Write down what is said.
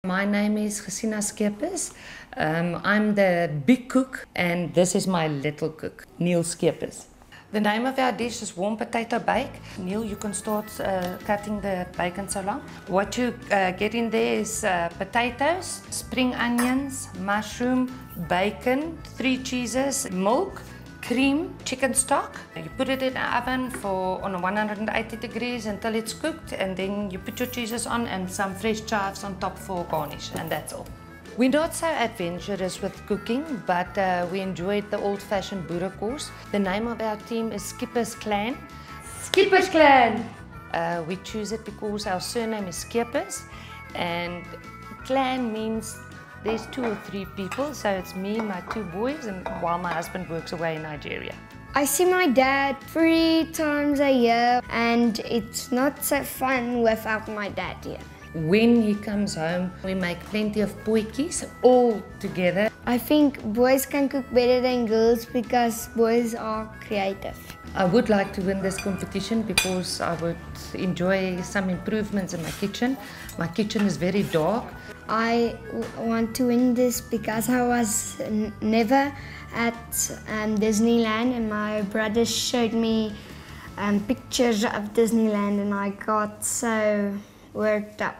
My name is Gesina Skeepers. I'm the big cook and this is my little cook, Neil Skeepers. The name of our dish is warm potato bake. Neil, you can start cutting the bacon so long. What you get in there is potatoes, spring onions, mushroom, bacon, 3 cheeses, milk, cream, chicken stock. You put it in the oven on 180 degrees until it's cooked, and then you put your cheeses on and some fresh chives on top for garnish, and that's all. We're not so adventurous with cooking, but we enjoyed the old-fashioned Boere course. The name of our team is Skeepers Clan. Skeepers Clan! We choose it because our surname is Skeepers, and clan means there's 2 or 3 people, so it's me, my 2 boys, and while my husband works away in Nigeria. I see my dad 3 times a year, and it's not so fun without my dad here. When he comes home, we make plenty of potjies all together. I think boys can cook better than girls because boys are creative. I would like to win this competition because I would enjoy some improvements in my kitchen. My kitchen is very dark. I want to win this because I was never at Disneyland, and my brother showed me pictures of Disneyland and I got so worked up.